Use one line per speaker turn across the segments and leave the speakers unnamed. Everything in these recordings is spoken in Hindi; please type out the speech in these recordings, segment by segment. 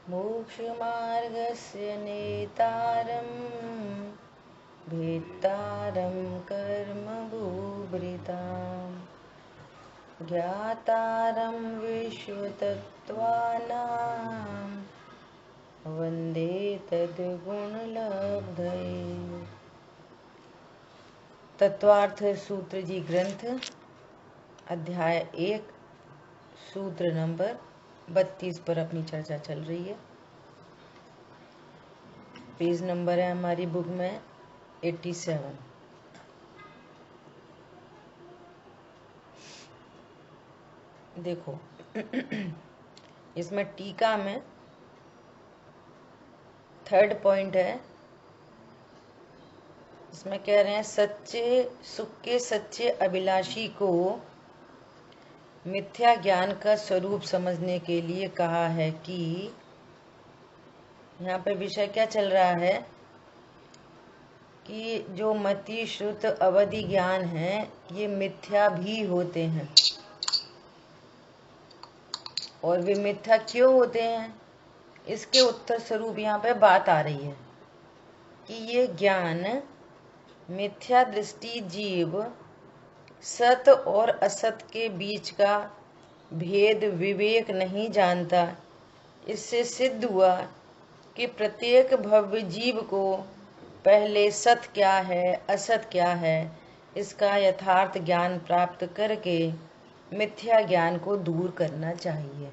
मोक्षमार्गस्य नेतारं भेत्तारं कर्मभूभृताम् ज्ञातारं विश्वतत्त्वानां वन्दे तद्गुणलब्धये। तत्वार्थ सूत्र जी ग्रंथ अध्याय 1 सूत्र नंबर 32 पर अपनी चर्चा चल रही है। पेज नंबर है हमारी बुक में 87। देखो इसमें टीका में 3rd पॉइंट है। इसमें कह रहे हैं सच्चे सुख के सच्चे अभिलाषी को मिथ्या ज्ञान का स्वरूप समझने के लिए कहा है कि यहाँ पे विषय क्या चल रहा है कि जो मति श्रुत अवधि ज्ञान है ये मिथ्या भी होते हैं। और वे मिथ्या क्यों होते हैं, इसके उत्तर स्वरूप यहाँ पे बात आ रही है कि ये ज्ञान मिथ्या दृष्टि जीव सत और असत के बीच का भेद विवेक नहीं जानता। इससे सिद्ध हुआ कि प्रत्येक भव्य जीव को पहले सत क्या है असत क्या है इसका यथार्थ ज्ञान प्राप्त करके मिथ्या ज्ञान को दूर करना चाहिए।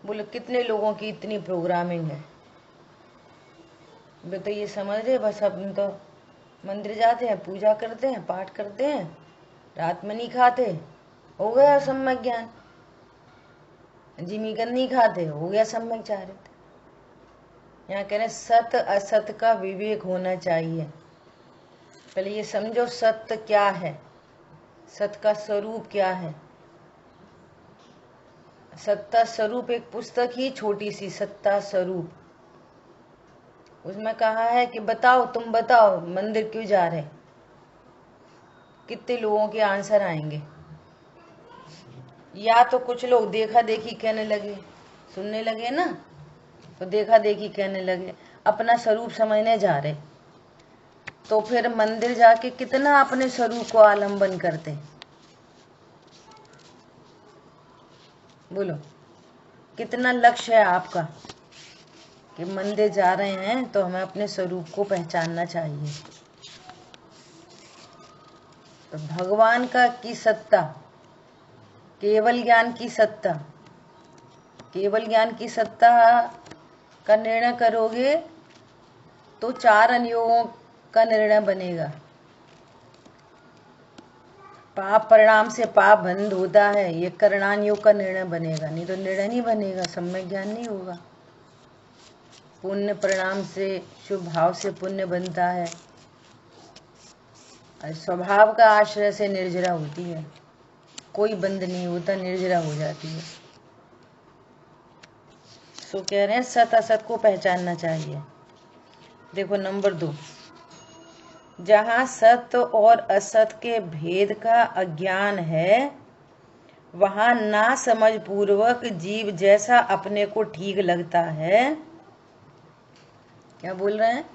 बोलो कितने लोगों की इतनी प्रोग्रामिंग है, वे तो ये समझ रहे बस अपन तो मंदिर जाते हैं, पूजा करते हैं, पाठ करते हैं, रात में नहीं खाते, हो गया सम्यक ज्ञान। जिमीकन नहीं खाते, हो गया सम्यक चारित्र। यहाँ कह रहे सत असत का विवेक होना चाहिए। पहले ये समझो सत्य क्या है, सत्य का स्वरूप क्या है। सत्ता स्वरूप एक पुस्तक ही छोटी सी सत्ता स्वरूप, उसमें कहा है कि बताओ तुम बताओ मंदिर क्यों जा रहे। कितने लोगों के आंसर आएंगे। या तो कुछ लोग देखा देखी कहने लगे, सुनने लगे ना तो देखा देखी कहने लगे, अपना स्वरूप समझने जा रहे। तो फिर मंदिर जाके कितना अपने स्वरूप को आलंबन करते। बोलो कितना लक्ष्य है आपका कि मंदिर जा रहे हैं तो हमें अपने स्वरूप को पहचानना चाहिए। तो भगवान का की सत्ता, केवल ज्ञान की सत्ता, केवल ज्ञान की सत्ता का निर्णय करोगे तो 4 अनुयोगों का निर्णय बनेगा। पाप परिणाम से पाप बंद होता है, ये करणान योग का निर्णय बनेगा, नहीं तो निर्णय नहीं बनेगा, सम्यक ज्ञान नहीं होगा। पुण्य परिणाम से शुभ भाव से पुण्य बनता है, और स्वभाव का आश्रय से निर्जरा होती है, कोई बंध नहीं होता, निर्जरा हो जाती है। सो कह रहे हैं सत असत को पहचानना चाहिए। देखो नंबर 2, जहाँ सत्य और असत के भेद का अज्ञान है वहाँ ना समझ पूर्वक जीव जैसा अपने को ठीक लगता है, क्या बोल रहे हैं,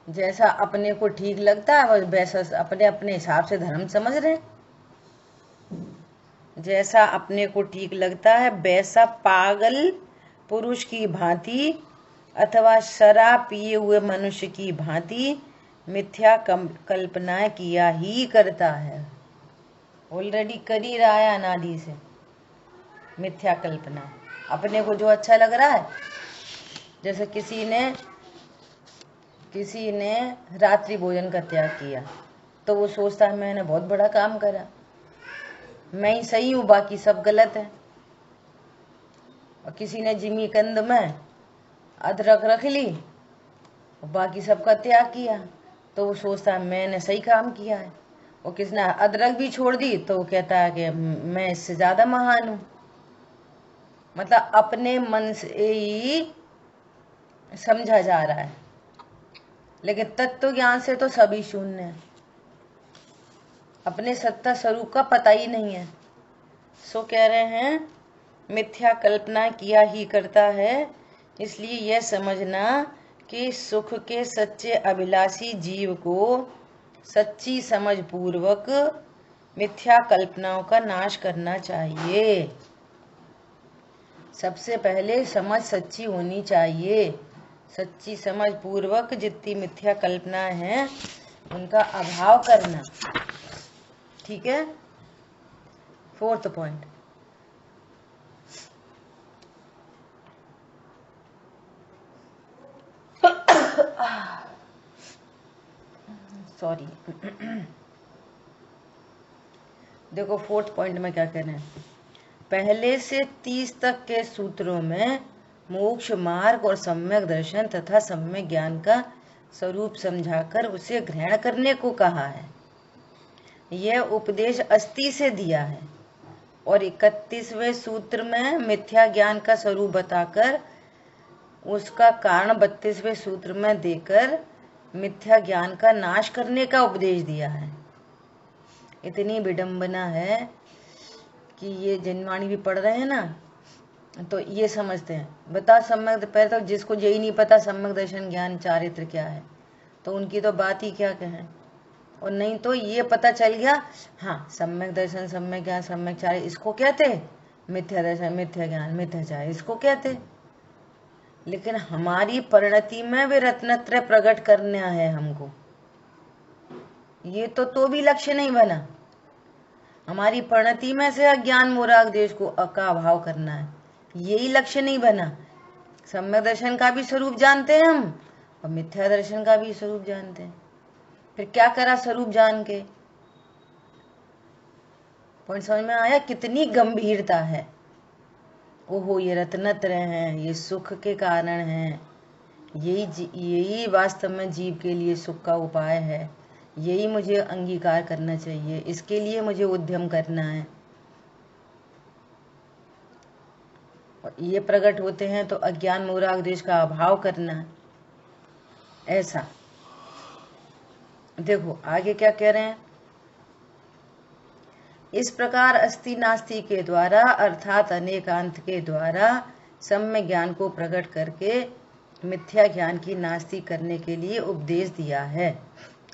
जैसा अपने को ठीक लगता है वैसा अपने अपने हिसाब से धर्म समझ रहे हैं। जैसा अपने को ठीक लगता है वैसा पागल पुरुष की भांति अथवा शराब पिए हुए मनुष्य की भांति मिथ्या कल्पनाएं किया ही करता है। ऑलरेडी कर ही रहा है अनादि से मिथ्या कल्पना। अपने को जो अच्छा लग रहा है, जैसे किसी ने रात्रि भोजन का त्याग किया तो वो सोचता है मैंने बहुत बड़ा काम करा, मैं ही सही हूँ बाकी सब गलत है। और किसी ने जिमीकंद में अदरक रख ली और बाकी सबका त्याग किया तो वो सोचता है मैंने सही काम किया है। और किसने अदरक भी छोड़ दी तो वो कहता है कि मैं इससे ज्यादा महान हूँ। मतलब अपने मन से ही समझा जा रहा है, लेकिन तत्व ज्ञान से तो सभी शून्य है, अपने सत्ता स्वरूप का पता ही नहीं है। सो कह रहे हैं मिथ्या कल्पना किया ही करता है। इसलिए यह समझना कि सुख के सच्चे अभिलाषी जीव को सच्ची समझ पूर्वक मिथ्या कल्पनाओं का नाश करना चाहिए। सबसे पहले समझ सच्ची होनी चाहिए। सच्ची समझ पूर्वक जितनी मिथ्या कल्पना है उनका अभाव करना। ठीक है। 4th पॉइंट, सॉरी देखो 4th पॉइंट में क्या कह रहे हैं। पहले से 30 तक के सूत्रों में मोक्ष मार्ग और सम्यक दर्शन तथा सम्यक ज्ञान का स्वरूप समझाकर उसे ग्रहण करने को कहा है। यह उपदेश 80 से दिया है और 31वें सूत्र में मिथ्या ज्ञान का स्वरूप बताकर उसका कारण 32वें सूत्र में देकर मिथ्या ज्ञान का नाश करने का उपदेश दिया है। इतनी विडंबना है कि ये जनवाणी भी पढ़ रहे हैं ना, तो ये समझते हैं। बता सम्यक, पहले तो जिसको यही नहीं पता सम्यक दर्शन ज्ञान चारित्र क्या है, तो उनकी तो बात ही क्या कहें। और नहीं तो ये पता चल गया, हाँ सम्यक दर्शन, सम्यक ज्ञान, सम्यक चारित्र इसको कहते, मिथ्या दर्शन, मिथ्या ज्ञान, मिथ्या चारित्र इसको कहते। लेकिन हमारी परिणति में वे रत्नत्रय प्रकट करना है हमको। ये तो भी लक्ष्य नहीं बना। हमारी परिणति में से अज्ञान मोराग देश को का अभाव करना है, यही लक्ष्य नहीं बना। सम्यक दर्शन का भी स्वरूप जानते हैं हम और मिथ्या दर्शन का भी स्वरूप जानते हैं। फिर क्या करा स्वरूप जान के? पॉइंट समझ में आया? कितनी गंभीरता है। ओहो ये रत्नत्रय हैं, ये सुख के कारण हैं, यही वास्तव में जीव के लिए सुख का उपाय है, यही मुझे अंगीकार करना चाहिए, इसके लिए मुझे उद्यम करना है। और ये प्रकट होते हैं तो अज्ञान मोराग देश का अभाव करना है। ऐसा देखो आगे क्या कह रहे हैं। इस प्रकार अस्ति नास्ति के द्वारा अर्थात अनेकांत के द्वारा सम्यक ज्ञान को प्रकट करके मिथ्या ज्ञान की नास्ति करने के लिए उपदेश दिया है।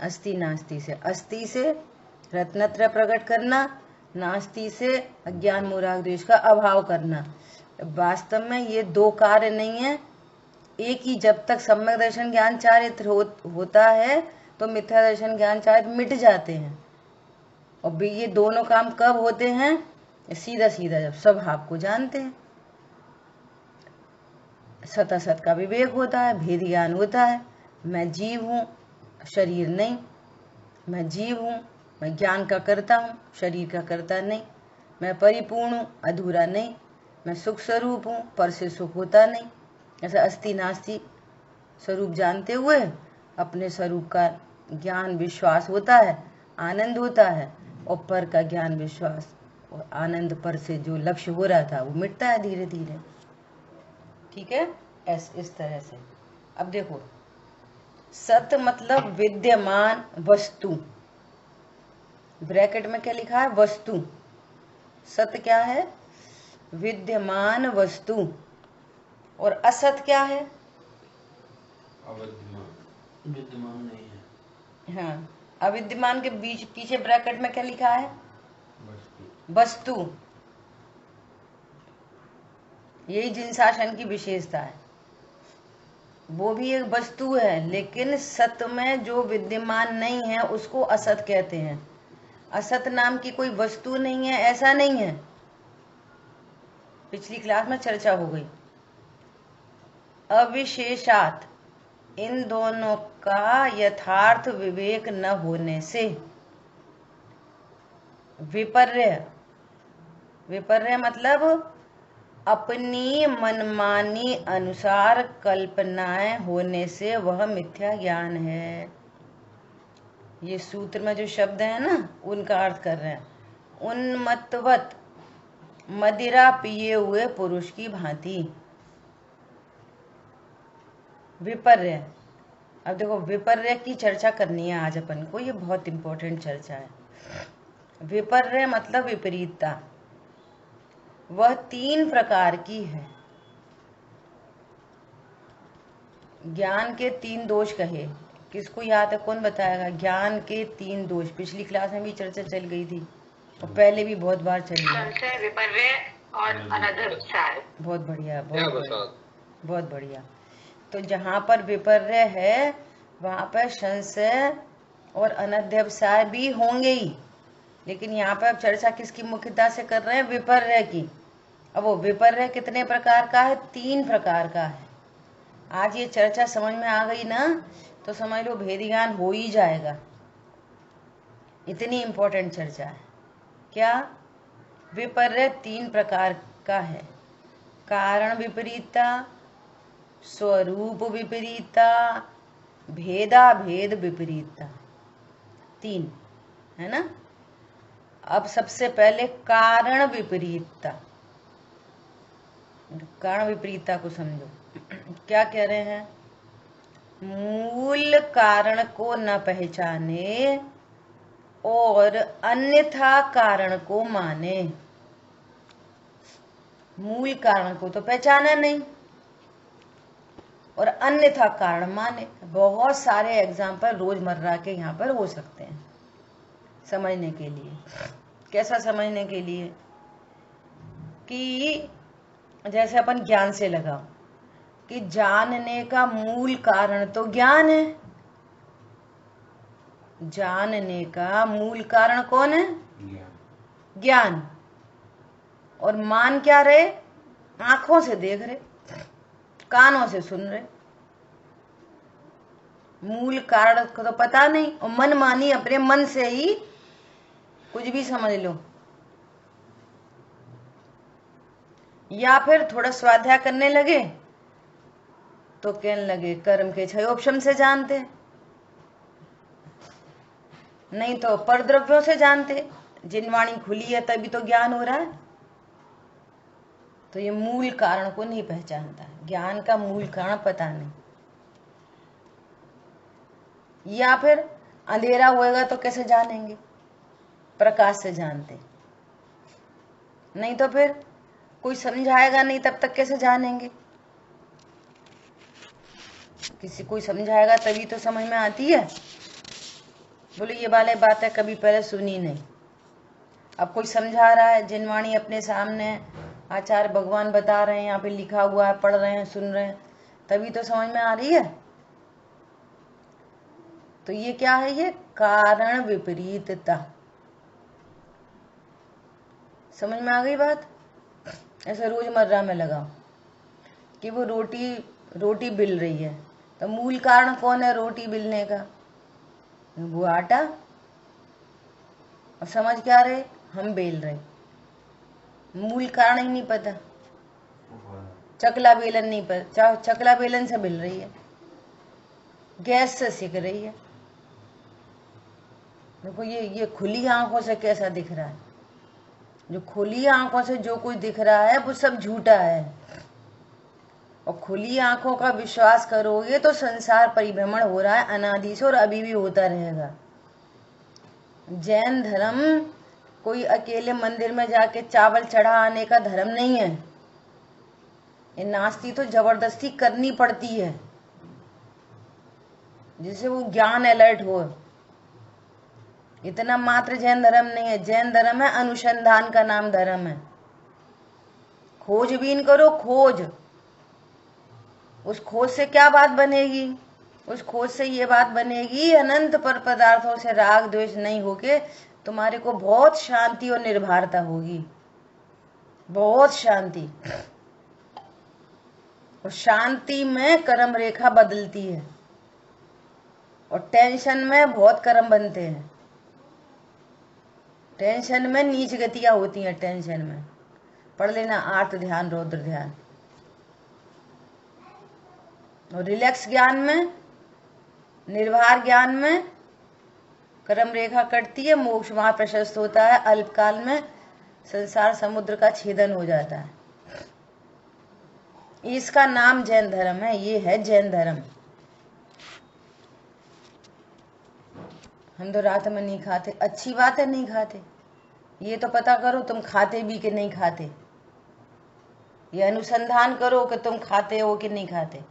अस्ति नास्ति से, अस्ति से रत्नत्रय प्रकट करना, नास्ति से अज्ञान मोराग देश का अभाव करना। वास्तव में ये दो कार्य नहीं है, एक ही। जब तक सम्यक दर्शन ज्ञान चारित्र होता है तो मिथ्या दर्शन ज्ञान चारित्र मिट जाते हैं। और ये दोनों काम कब होते हैं? सीधा सीधा जब स्वभाव को जानते हैं, सतासत का विवेक होता है, भेद ज्ञान होता है। मैं जीव हूँ, शरीर नहीं। मैं जीव हूँ, मैं ज्ञान का करता हूँ, शरीर का करता नहीं। मैं परिपूर्ण हूँ, अधूरा नहीं। मैं सुख स्वरूप हूँ, पर से सुख होता नहीं। ऐसा अस्ति नास्ति स्वरूप जानते हुए अपने स्वरूप का ज्ञान विश्वास होता है, आनंद होता है, और पर का ज्ञान विश्वास और आनंद पर से जो लक्ष्य हो रहा था वो मिटता है धीरे धीरे। ठीक है, इस तरह से। अब देखो, सत मतलब विद्यमान वस्तु। ब्रैकेट में क्या लिखा है? वस्तु। सत क्या है? विद्यमान वस्तु। और असत क्या है?
अविद्यमान, विद्यमान नहीं है।
हाँ, अविद्यमान के बीच पीछे ब्रैकेट में क्या लिखा है? वस्तु। यही जिनशासन की विशेषता है। वो भी एक वस्तु है, लेकिन सत में जो विद्यमान नहीं है उसको असत कहते हैं। असत नाम की कोई वस्तु नहीं है, ऐसा नहीं है। पिछली क्लास में चर्चा हो गई। अविशेषात, इन दोनों का यथार्थ विवेक न होने से विपर्य, विपर्य मतलब अपनी मनमानी अनुसार कल्पनाएं होने से वह मिथ्या ज्ञान है। ये सूत्र में जो शब्द है ना, उनका अर्थ कर रहे हैं। उन्मत्तवत, मदिरा पिए हुए पुरुष की भांति। विपर्य। अब देखो, विपर्य की चर्चा करनी है आज अपन को, ये बहुत इंपॉर्टेंट चर्चा है। विपर्य मतलब विपरीतता। वह 3 प्रकार की है। ज्ञान के 3 दोष कहे, किसको याद है? कौन बताएगा? ज्ञान के 3 दोष पिछली क्लास में भी चर्चा चल गई थी और पहले भी बहुत बार चली है।
संशय, विपर्य और अनधिसार।
बहुत बढ़िया, बहुत बढ़िया। तो जहाँ पर विपर्य है वहाँ पर संशय और अनध्यवसाय भी होंगे ही, लेकिन यहाँ पर अब चर्चा किसकी मुख्यता से कर रहे हैं? विपर्य की। अब वो विपर्य कितने प्रकार का है? 3 प्रकार का है। आज ये चर्चा समझ में आ गई ना, तो समझ लो भेद ज्ञान हो ही जाएगा। इतनी इम्पोर्टेंट चर्चा है। क्या? विपर्य 3 प्रकार का है। कारण विपरीतता, स्वरूप विपरीतता, भेदा भेद विपरीतता, 3 है ना। अब सबसे पहले कारण विपरीतता। कारण विपरीतता को समझो। क्या कह रहे हैं? मूल कारण को न पहचाने और अन्यथा कारण को माने। मूल कारण को तो पहचाना नहीं और अन्यथा कारण माने। बहुत सारे एग्जाम्पल रोजमर्रा के यहाँ पर हो सकते हैं समझने के लिए। कैसा समझने के लिए? कि जैसे अपन ज्ञान से लगाओ कि जानने का मूल कारण तो ज्ञान है। जानने का मूल कारण कौन है? ज्ञान। और मान क्या रहे? आंखों से देख रहे, कानों से सुन रहे। मूल कारण को तो पता नहीं और मन मानी अपने मन से ही कुछ भी समझ लो। या फिर थोड़ा स्वाध्याय करने लगे तो कहने लगे कर्म के 6 ऑप्शन से जानते, नहीं तो परद्रव्यों से जानते। जिनवाणी खुली है तभी तो ज्ञान हो रहा है। तो ये मूल कारण को नहीं पहचानता, ज्ञान का मूल कारण पता नहीं। या फिर अंधेरा होएगा तो कैसे जानेंगे? प्रकाश से जानते, नहीं तो फिर कोई समझाएगा नहीं तब तक कैसे जानेंगे? किसी कोई समझाएगा तभी तो समझ में आती है। बोले ये वाले बातें कभी पहले सुनी नहीं, अब कोई समझा रहा है, जिनवाणी अपने सामने आचार्य भगवान बता रहे हैं, यहाँ पे लिखा हुआ है, पढ़ रहे हैं, सुन रहे हैं, तभी तो समझ में आ रही है। तो ये क्या है? ये कारण विपरीतता। समझ में आ गई बात? ऐसे रोजमर्रा में लगाओ कि वो रोटी बिल रही है, तो मूल कारण कौन है रोटी बिलने का? वो आटा। और समझ क्या रहे? हम बेल रहे। मूल कारण ही नहीं पता। चकला बेलन नहीं पता, चकला बेलन से बिल रही है, गैस से सिक रही है। देखो ये खुली आंखों से कैसा दिख रहा है। जो खुली आंखों से जो कुछ दिख रहा है वो सब झूठा है। और खुली आंखों का विश्वास करोगे तो संसार परिभ्रमण हो रहा है अनादि से और अभी भी होता रहेगा। जैन धर्म कोई अकेले मंदिर में जाके चावल चढ़ा आने का धर्म नहीं है। ये नास्ती तो जबरदस्ती करनी पड़ती है जिससे वो ज्ञान अलर्ट हो। इतना मात्र जैन धर्म नहीं है। जैन धर्म है अनुसंधान का नाम धर्म है। खोजबीन करो, खोज। उस खोज से क्या बात बनेगी? उस खोज से ये बात बनेगी अनंत पर पदार्थों से राग द्वेष नहीं होके तुम्हारे को बहुत शांति और निर्भरता होगी, बहुत शांति। और शांति में कर्म रेखा बदलती है और टेंशन में बहुत कर्म बनते हैं। टेंशन में नीच गतियां होती हैं। टेंशन में पढ़ लेना आर्त ध्यान, रौद्र ध्यान। और रिलैक्स ज्ञान में, निर्भर ज्ञान में कर्म रेखा कटती है, मोक्ष वहां प्रशस्त होता है। अल्पकाल में संसार समुद्र का छेदन हो जाता है। इसका नाम जैन धर्म है। ये है जैन धर्म। हम तो रात में नहीं खाते, अच्छी बात है नहीं खाते। ये तो पता करो तुम खाते भी कि नहीं खाते। ये अनुसंधान करो कि तुम खाते हो कि नहीं खाते।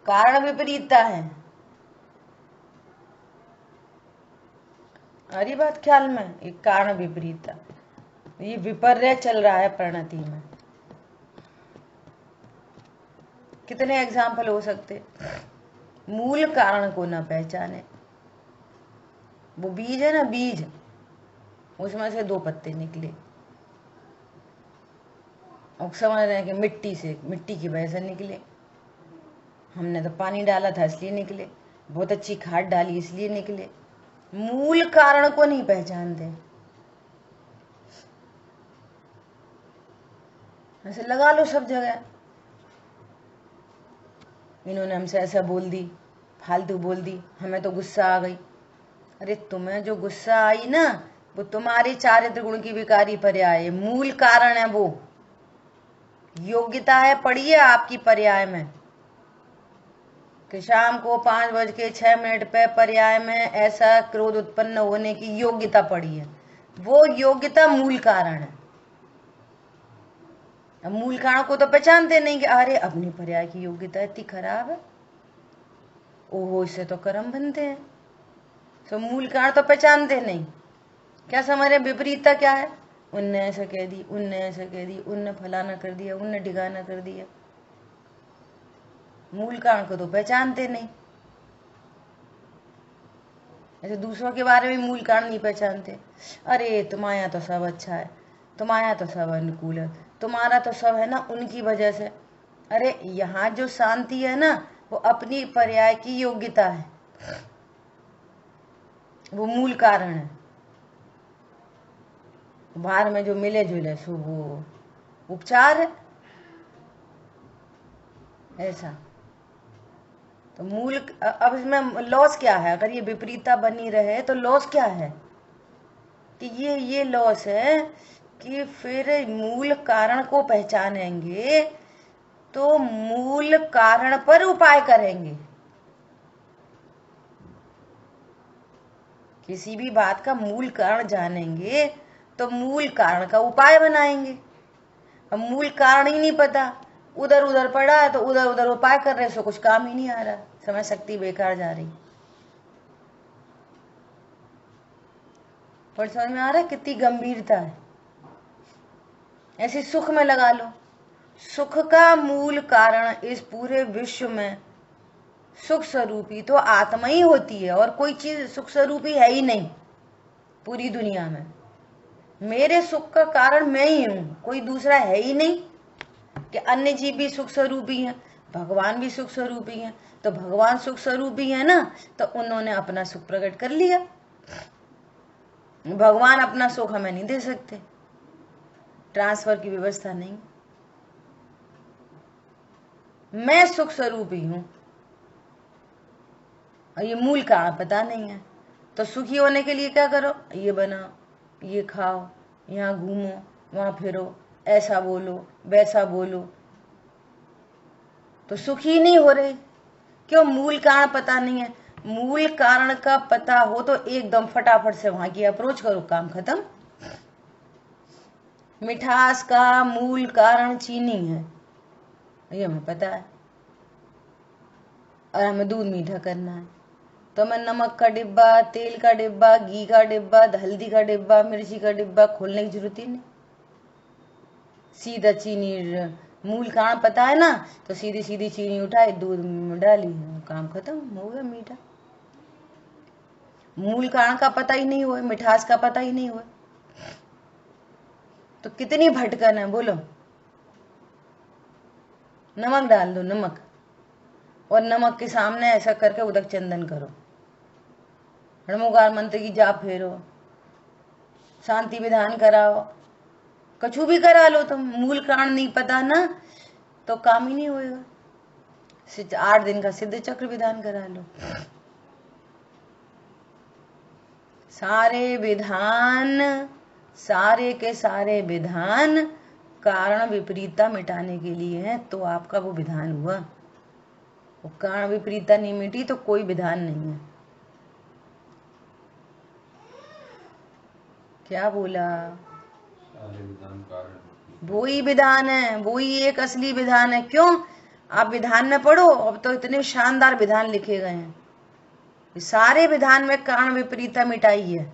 कारण विपरीतता है। अरे बात ख्याल में, एक कारण विपरीतता, ये विपर्य चल रहा है परिणति में। कितने एग्जाम्पल हो सकते। मूल कारण को न पहचाने। वो बीज है ना, बीज, उसमें से 2 पत्ते निकले और समझ रहे हैं कि मिट्टी से, मिट्टी की वजह से निकले। हमने तो पानी डाला था इसलिए निकले, बहुत अच्छी खाद डाली इसलिए निकले। मूल कारण को नहीं पहचानते। ऐसे लगा लो सब जगह, इन्होंने हमसे ऐसा बोल दी, फालतू बोल दी, हमें तो गुस्सा आ गई। अरे तुम्हें जो गुस्सा आई ना, वो तुम्हारे चारित्र गुण की विकारी पर्याय है। मूल कारण है वो। योग्यता है, पढ़िए आपकी पर्याय में कि शाम को 5:06 पे पर्याय में ऐसा क्रोध उत्पन्न होने की योग्यता पड़ी है। वो योग्यता मूल कारण है। अब मूल कारण को तो पहचानते नहीं कि अरे अपनी पर्याय की योग्यता इतनी खराब है, ओहो इससे तो कर्म बनते हैं। तो मूल कारण तो पहचानते नहीं। क्या समझ रहे विपरीतता क्या है? उनने ऐसा कह दी, उनने ऐसा कह दी, उनने फलाना कर दिया, उनने ढिकाना कर दिया। मूल कारण को तो पहचानते नहीं। ऐसे दूसरों के बारे में मूल कारण नहीं पहचानते। अरे तुम्हारे यहाँ तो सब अच्छा है, तुम्हारे यहाँ तो सब अनुकूल है, तुम्हारा तो सब है ना उनकी वजह से। अरे यहाँ जो शांति है ना, वो अपनी पर्याय की योग्यता है, वो मूल कारण है। बाहर में जो मिले जुले सो वो उपचार है। ऐसा तो मूल। अब इसमें लॉस क्या है? अगर ये विपरीतता बनी रहे तो लॉस क्या है? कि ये लॉस है कि फिर मूल कारण को पहचानेंगे तो मूल कारण पर उपाय करेंगे। किसी भी बात का मूल कारण जानेंगे तो मूल कारण का उपाय बनाएंगे। अब मूल कारण ही नहीं पता, उधर उधर पड़ा है तो उधर उधर उपाय कर रहे, सो कुछ काम ही नहीं आ रहा, समय शक्ति बेकार जा रही। पर समझ में आ रहा है कितनी गंभीरता है? ऐसे सुख में लगा लो, सुख का मूल कारण इस पूरे विश्व में सुख स्वरूपी तो आत्मा ही होती है, और कोई चीज सुख स्वरूपी है ही नहीं पूरी दुनिया में। मेरे सुख का कारण मैं ही हूं, कोई दूसरा है ही नहीं। कि अन्य जीव भी सुख स्वरूपी हैं, भगवान भी सुख स्वरूपी हैं, तो भगवान सुख स्वरूपी है ना, तो उन्होंने अपना सुख प्रकट कर लिया। भगवान अपना सुख हमें नहीं दे सकते, ट्रांसफर की व्यवस्था नहीं। मैं सुख स्वरूपी हूं और ये मूल कारण पता नहीं है। तो सुखी होने के लिए क्या करो? ये बनाओ, ये खाओ, यहाँ घूमो, वहां फिरो, ऐसा बोलो, वैसा बोलो, तो सुखी नहीं हो रहे। क्यों? मूल कारण पता नहीं है। मूल कारण का पता हो तो एकदम फटाफट से वहां की अप्रोच करो, काम खत्म। मिठास का मूल कारण चीनी है, ये हमें पता है, और हमें दूध मीठा करना है तो हमें नमक का डिब्बा, तेल का डिब्बा, घी का डिब्बा, हल्दी का डिब्बा, मिर्ची का डिब्बा खोलने की जरूरत ही नहीं। सीधा चीनी, मूल कारण पता है ना, तो सीधी सीधी चीनी उठाई, दूध में डाली, काम खत्म हो गया मीठा। मूल कारण का पता ही नहीं हुआ, मिठास का पता ही नहीं हुआ, तो कितनी भटकन है बोलो। नमक डाल दो, नमक, और नमक के सामने ऐसा करके उदक चंदन करो, हणमुगार मंत्र की जाप फेरो, शांति विधान कराओ, कछु भी करा लो, तुम मूल कारण नहीं पता ना तो काम ही नहीं होएगा। 8 दिन का सिद्ध चक्र विधान करा लो। सारे विधान, सारे के सारे विधान कारण विपरीतता मिटाने के लिए है, तो आपका वो विधान हुआ। वो कारण विपरीतता नहीं मिटी तो कोई विधान नहीं है। क्या बोला?
सारे विधान कारण
वो ही विधान है, वो ही एक असली विधान है। क्यों? आप विधान में पढ़ो, अब तो इतने शानदार विधान लिखे गए हैं। सारे विधान में कारण विपरीतता मिटाई है।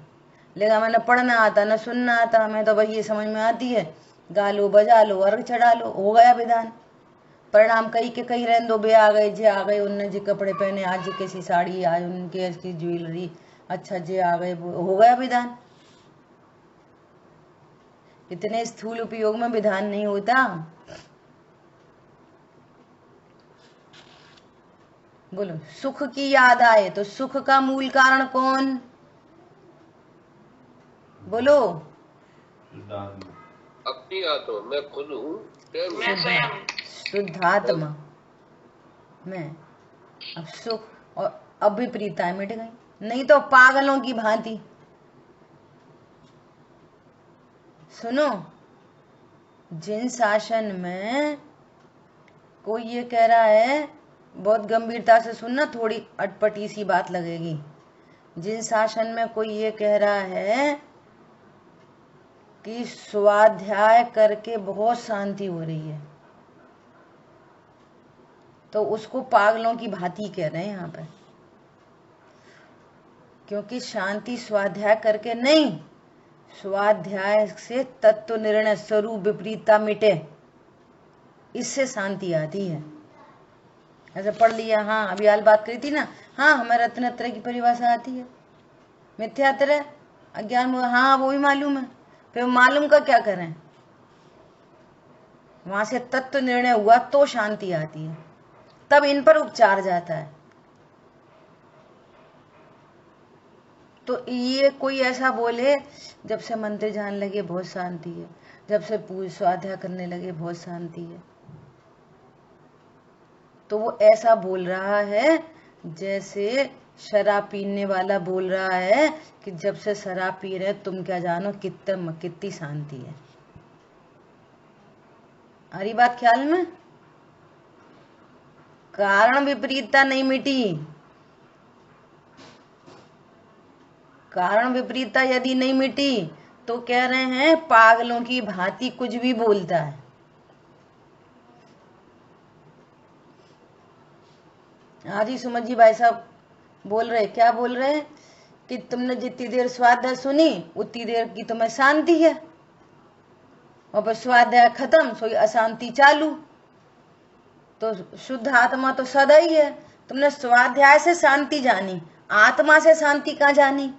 लेकिन मैंने पढ़ना आता न सुनना आता, मैं तो भाई ये समझ में आती है, गा लो बजा लो अर्घ चढ़ा लो, हो गया विधान। परिणाम कई के कई रहन दो, बे आ गए जे आ गए, उनने जो कपड़े पहने, आज जी कैसी साड़ी, आज उनकी ऐसी ज्वेलरी, अच्छा जे आ गए, वो हो गया विधान। इतने स्थूल उपयोग में विधान नहीं होता। बोलो, सुख की याद आए तो सुख का मूल कारण कौन? बोलो।
अपनी आत्मा, मैं खुद हूँ,
मैं स्वयं।
शुद्धात्मा मैं। अब सुख और अब विपरीतताएं मिट गई, नहीं तो पागलों की भांति। सुनो, जिन शासन में कोई ये कह रहा है, बहुत गंभीरता से सुनना, थोड़ी अटपटी सी बात लगेगी। जिन शासन में कोई ये कह रहा है कि स्वाध्याय करके बहुत शांति हो रही है, तो उसको पागलों की भांति कह रहे हैं यहाँ पर। क्योंकि शांति स्वाध्याय करके नहीं, स्वाध्याय से तत्व निर्णय स्वरूप विपरीतता मिटे, इससे शांति आती है। ऐसे पढ़ लिया, हाँ अभी हाल बात करी थी ना, हाँ हमें रत्नत्रय की परिभाषा आती है, मिथ्यात्रय अज्ञान, हाँ वो भी मालूम है। फिर मालूम का क्या करें? वहां से तत्व निर्णय हुआ तो शांति आती है, तब इन पर उपचार जाता है। तो ये कोई ऐसा बोले जब से मंदिर जाने लगे बहुत शांति है, जब से पूज स्वाध्याय करने लगे बहुत शांति है, तो वो ऐसा बोल रहा है जैसे शराब पीने वाला बोल रहा है कि जब से शराब पी रहे तुम क्या जानो कितनी शांति है। आ रही बात ख्याल में? कारण विपरीतता नहीं मिटी। कारण विपरीतता यदि नहीं मिटी तो कह रहे हैं पागलों की भांति कुछ भी बोलता है। आज ही सुमन जी भाई साहब बोल रहे, क्या बोल रहे कि तुमने जितनी देर स्वाध्याय सुनी उतनी देर की तुम्हें शांति है, और बस स्वाध्याय खत्म सोई अशांति चालू। तो शुद्ध आत्मा तो सदा ही है। तुमने स्वाध्याय से शांति जानी, आत्मा से शांति कहाँ जानी?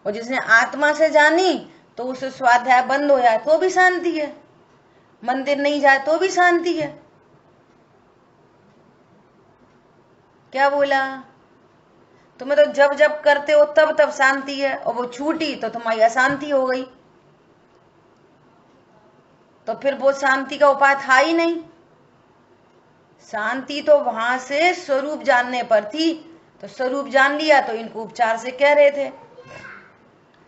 और जिसने आत्मा से जानी तो उसे स्वाध्याय बंद हो जाए तो भी शांति है, मंदिर नहीं जाए तो भी शांति है। क्या बोला? तुम्हें तो जब जब करते हो तब तब शांति है, और वो छूटी तो तुम्हारी अशांति हो गई। तो फिर वो शांति का उपाय था ही नहीं। शांति तो वहां से स्वरूप जानने पर थी, तो स्वरूप जान लिया तो इनको उपचार से कह रहे थे।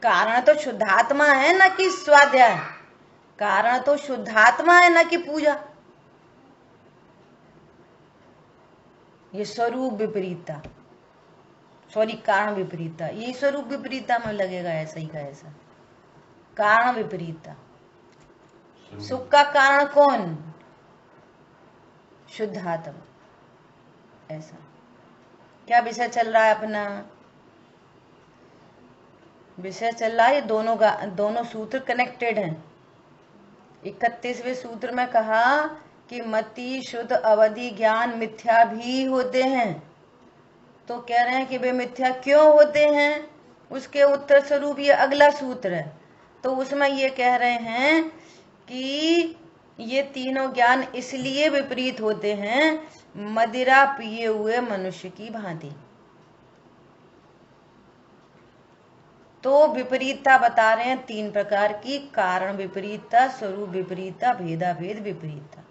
कारण तो शुद्धात्मा है न कि स्वाध्याय, कारण तो शुद्धात्मा है न कि पूजा। ये स्वरूप विपरीतता, सॉरी कारण विपरीतता, यही स्वरूप विपरीतता में लगेगा ऐसा ही का ऐसा। कारण विपरीतता। सुख का कारण कौन? शुद्ध आत्मा। ऐसा क्या विषय चल रहा है अपना? विषय चल रहा है, दोनों सूत्र कनेक्टेड हैं। 31वें सूत्र में कहा कि मति शुद्ध अवधि ज्ञान मिथ्या भी होते हैं। तो कह रहे हैं कि वे मिथ्या क्यों होते हैं, उसके उत्तर स्वरूप ये अगला सूत्र है। तो उसमें ये कह रहे हैं कि ये तीनों ज्ञान इसलिए विपरीत होते हैं मदिरा पिए हुए मनुष्य की भांति। तो विपरीतता बता रहे हैं 3 प्रकार की, कारण विपरीतता, स्वरूप विपरीतता, भेदा भेद विपरीतता।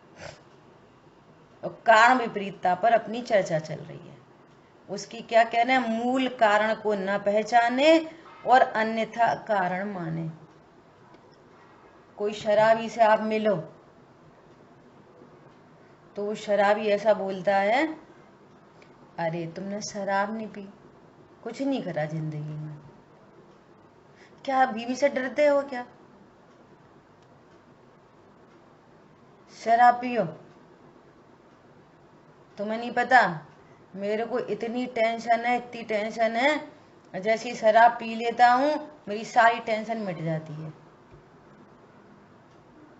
और कारण विपरीतता पर अपनी चर्चा चल रही है। उसकी क्या कह रहे हैं? मूल कारण को न पहचाने और अन्यथा कारण माने। कोई शराबी से आप मिलो तो वो शराबी ऐसा बोलता है, अरे तुमने शराब नहीं पी, कुछ नहीं करा जिंदगी में, क्या बीवी से डरते हो क्या? शराब पियो। तुम्हें नहीं पता मेरे को इतनी टेंशन है, इतनी टेंशन है, जैसी शराब पी लेता हूँ मेरी सारी टेंशन मिट जाती है।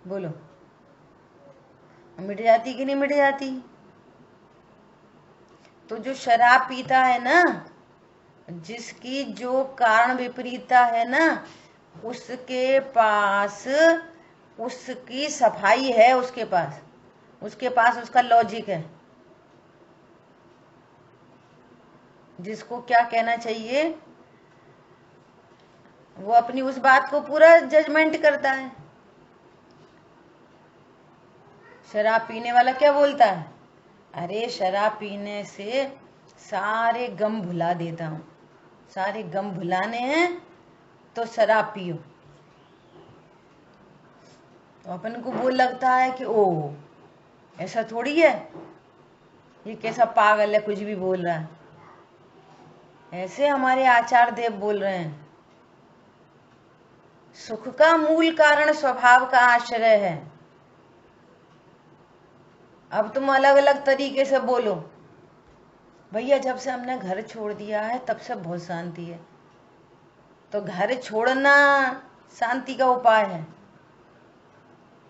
बोलो, मिट जाती कि नहीं मिट जाती? तो जो शराब पीता है ना, जिसकी जो कारण विपरीतता है ना, उसके पास उसकी सफाई है, उसके पास उसका लॉजिक है। जिसको क्या कहना चाहिए, वो अपनी उस बात को पूरा जजमेंट करता है। शराब पीने वाला क्या बोलता है, अरे शराब पीने से सारे गम भुला देता हूं, सारे गम भुलाने हैं तो शराब पियो। तो अपन को वो लगता है कि ओ ऐसा थोड़ी है, ये कैसा पागल है, कुछ भी बोल रहा है। ऐसे हमारे आचार्य देव बोल रहे हैं, सुख का मूल कारण स्वभाव का आश्रय है। अब तुम अलग अलग तरीके से बोलो, भैया जब से हमने घर छोड़ दिया है तब से बहुत शांति है। तो घर छोड़ना शांति का उपाय है।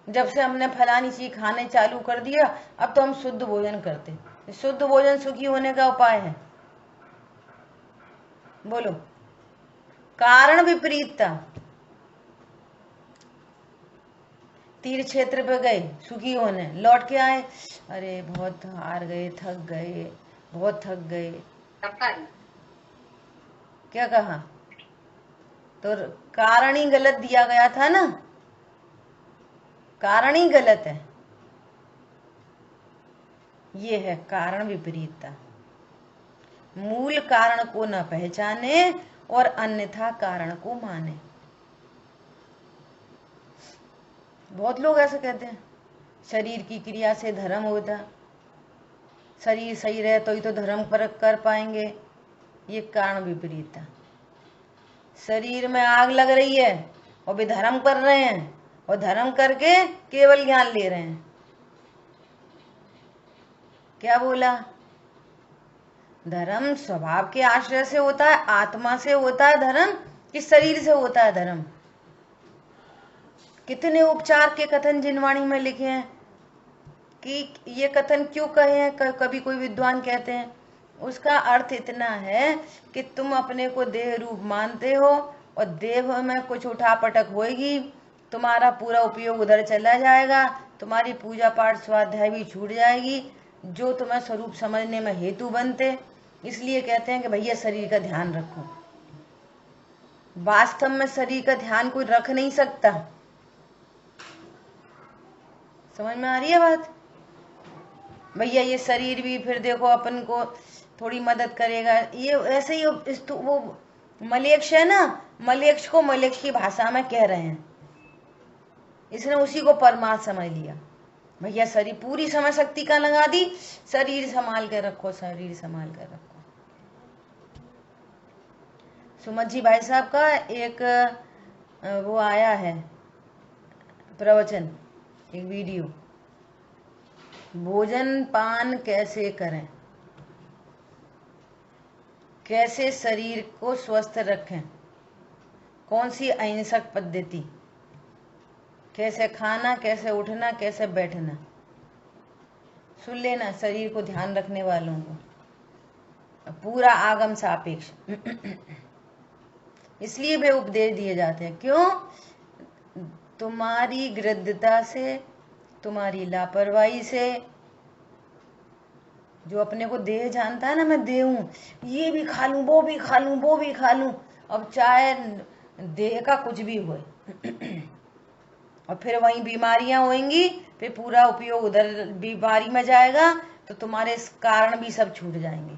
जब से हमने फलानी चीज खाने चालू कर दिया, अब तो हम शुद्ध भोजन करते। शुद्ध भोजन सुखी होने का उपाय है। बोलो, कारण विपरीतता। तीर्थ क्षेत्र पे गए सुखी होने, लौट के आए, अरे बहुत हार गए, थक गए, बहुत थक गए। क्या कहा? तो कारण ही गलत दिया गया था ना, कारण ही गलत है। ये है कारण विपरीतता। मूल कारण को न पहचाने और अन्यथा कारण को माने। बहुत लोग ऐसे कहते हैं, शरीर की क्रिया से धर्म होता, शरीर सही रहे तो ही तो धर्म पर कर पाएंगे। ये कारण विपरीतता। शरीर में आग लग रही है और भी धर्म कर रहे हैं, और धर्म करके केवल ज्ञान ले रहे हैं। क्या बोला? धर्म स्वभाव के आश्रय से होता है, आत्मा से होता है धर्म, कि शरीर से होता है धर्म? कितने उपचार के कथन जिनवाणी में लिखे हैं कि ये कथन क्यों कहे हैं, कभी कोई विद्वान कहते हैं, उसका अर्थ इतना है कि तुम अपने को देह रूप मानते हो और देह में कुछ उठापटक होगी, तुम्हारा पूरा उपयोग उधर चला जाएगा, तुम्हारी पूजा पाठ स्वाध्याय भी छूट जाएगी, जो तुम्हें स्वरूप समझने में हेतु बनते। इसलिए कहते हैं कि भैया शरीर का ध्यान रखो। वास्तव में शरीर का ध्यान कोई रख नहीं सकता। समझ में आ रही है बात? भैया ये शरीर भी फिर देखो अपन को थोड़ी मदद करेगा। ये ऐसे ही वो मलेक्ष है ना, मलेक्ष को मलेक्ष की भाषा में कह रहे हैं, इसने उसी को परमात्मा समझ लिया। भैया शरीर पूरी समय शक्ति का लगा दी, शरीर संभाल के रखो, शरीर संभाल कर रखो। सुमत जी भाई साहब का एक वो आया है प्रवचन, एक वीडियो, भोजन पान कैसे करें, कैसे शरीर को स्वस्थ रखें, कौन सी अहिंसक पद्धति, कैसे खाना, कैसे उठना, कैसे बैठना। सुन लेना शरीर को ध्यान रखने वालों को, पूरा आगम सापेक्ष। इसलिए वे उपदेश दिए जाते हैं। क्यों? तुम्हारी गृद्धता से, तुम्हारी लापरवाही से, जो अपने को देह जानता है ना, मैं देह हूं, ये भी खा लूं, वो भी खा लूं, वो भी खा लूं, अब चाहे देह का कुछ भी हो, और फिर वहीं बीमारियां होंगी, फिर पूरा उपयोग उधर बीमारी में जाएगा, तो तुम्हारे कारण भी सब छूट जाएंगे।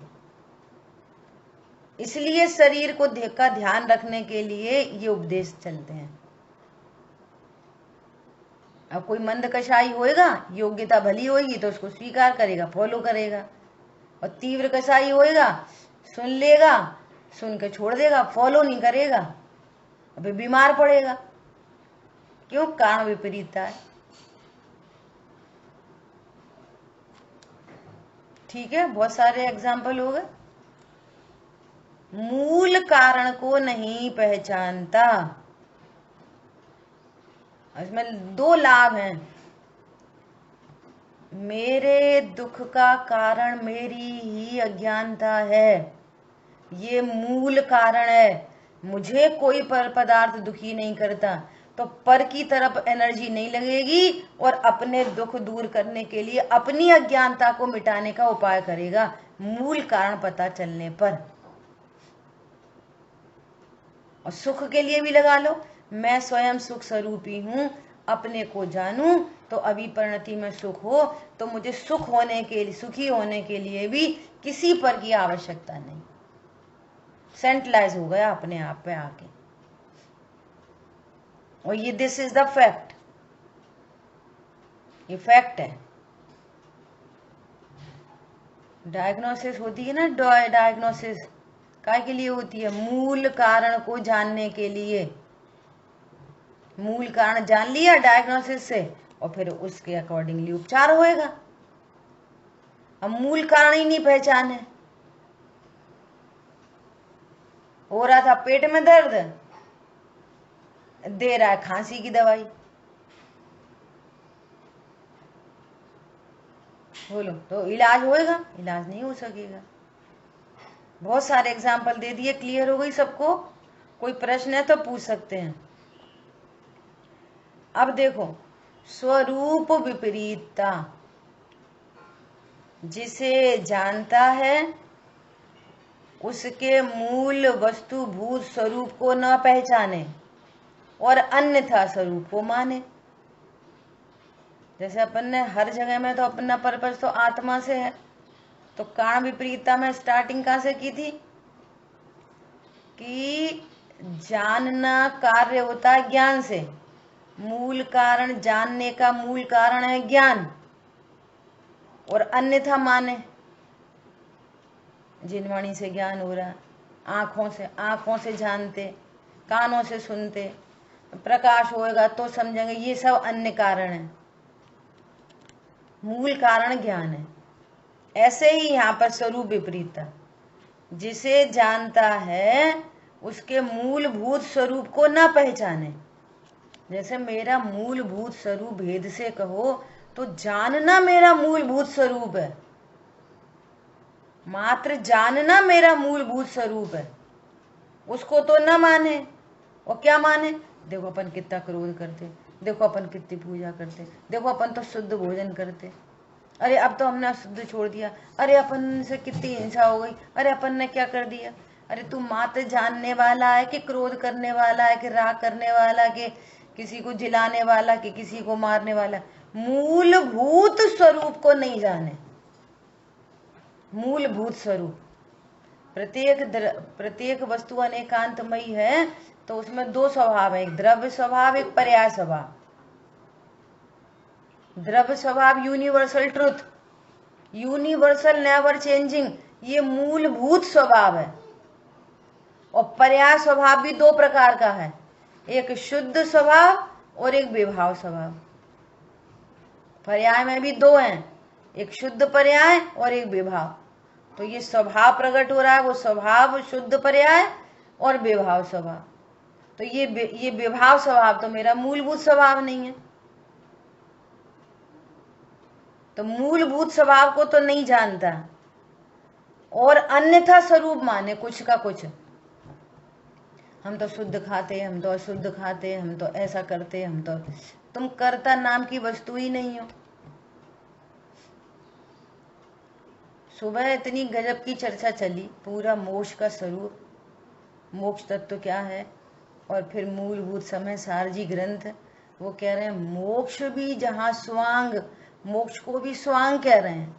इसलिए शरीर को का ध्यान रखने के लिए ये उपदेश चलते हैं। अब कोई मंद कषाई होएगा, योग्यता भली होगी तो उसको स्वीकार करेगा, फॉलो करेगा, और तीव्र कषाई होएगा, सुन लेगा, सुन के छोड़ देगा, फॉलो नहीं करेगा, अभी बीमार पड़ेगा। क्यों? कारण विपरीतता है। ठीक है, बहुत सारे एग्जाम्पल हो गए। मूल कारण को नहीं पहचानता। इसमें दो लाभ हैं। मेरे दुख का कारण मेरी ही अज्ञानता है, ये मूल कारण है। मुझे कोई पदार्थ दुखी नहीं करता, तो पर की तरफ एनर्जी नहीं लगेगी और अपने दुख दूर करने के लिए अपनी अज्ञानता को मिटाने का उपाय करेगा मूल कारण पता चलने पर। और सुख के लिए भी लगा लो, मैं स्वयं सुख स्वरूपी हूं, अपने को जानूं तो अभी परिणति में सुख हो, तो मुझे सुख होने के लिए, सुखी होने के लिए भी किसी पर की आवश्यकता नहीं, सेंट्रलाइज हो गया अपने आप पे आके। और ये दिस इज द फैक्ट, ये फैक्ट है। डायग्नोसिस होती है ना, डायग्नोसिस काय के लिए होती है? मूल कारण को जानने के लिए। मूल कारण जान लिया डायग्नोसिस से, और फिर उसके अकॉर्डिंगली उपचार होएगा। अब मूल कारण ही नहीं पहचाने, हो रहा था पेट में दर्द, दे रहा है खांसी की दवाई, बोलो तो इलाज होएगा? इलाज नहीं हो सकेगा। बहुत सारे एग्जाम्पल दे दिए, क्लियर हो गई सबको? कोई प्रश्न है तो पूछ सकते हैं। अब देखो, स्वरूप विपरीतता, जिसे जानता है उसके मूल वस्तुभूत स्वरूप को न पहचाने और अन्यथा स्वरूप को माने। जैसे अपन ने हर जगह में तो अपना पर्पस तो आत्मा से है, तो कारण विपरीतता में स्टार्टिंग कहां से की थी कि जानना कार्य होता है ज्ञान से। मूल कारण, जानने का मूल कारण है ज्ञान, और अन्यथा माने। जिनवाणी से ज्ञान हो रहा, आंखों से जानते, कानों से सुनते, प्रकाश होएगा तो समझेंगे, ये सब अन्य कारण है। मूल कारण ज्ञान है। ऐसे ही यहाँ पर स्वरूप विपरीतता, जिसे जानता है उसके मूलभूत स्वरूप को न पहचाने। जैसे मेरा मूलभूत स्वरूप भेद से कहो तो जानना मेरा मूलभूत स्वरूप है, मात्र जानना मेरा मूलभूत स्वरूप है, उसको तो न माने। और क्या माने? देखो अपन कितना क्रोध करते, देखो अपन कितनी पूजा करते, देखो अपन तो शुद्ध भोजन करते, अरे अब तो हमने अशुद्ध छोड़ दिया, अरे अपन से कितनी हिंसा हो गई, अरे अपन ने क्या कर दिया। अरे तू मात्र जानने वाला है कि क्रोध करने वाला है, कि राग करने वाला, कि किसी को जिलाने वाला, कि किसी को मारने वाला? मूलभूत स्वरूप को नहीं जाने। मूलभूत स्वरूप, प्रत्येक वस्तु अनेकांतमयी है, तो उसमें दो स्वभाव है, एक द्रव्य स्वभाव, एक पर्याय स्वभाव। द्रव्य स्वभाव universal truth, universal never changing, ये मूलभूत स्वभाव है। और पर्याय स्वभाव भी दो प्रकार का है, एक शुद्ध स्वभाव और एक विभाव स्वभाव। पर्याय में भी दो हैं, एक शुद्ध पर्याय और एक विभाव। तो ये स्वभाव प्रकट हो रहा है, वो स्वभाव शुद्ध पर्याय और विभाव स्वभाव। तो ये विभाव स्वभाव तो मेरा मूलभूत स्वभाव नहीं है, तो मूलभूत स्वभाव को तो नहीं जानता और अन्यथा स्वरूप माने कुछ का कुछ। हम तो शुद्ध खाते, हम तो अशुद्ध खाते, हम तो ऐसा करते, हम तो, तुम कर्ता नाम की वस्तु ही नहीं हो। सुबह इतनी गजब की चर्चा चली, पूरा मोक्ष का स्वरूप, मोक्ष तत्व क्या है, और फिर मूलभूत समय सारजी ग्रंथ, वो कह रहे हैं मोक्ष भी जहाँ स्वांग, मोक्ष को भी स्वांग कह रहे हैं।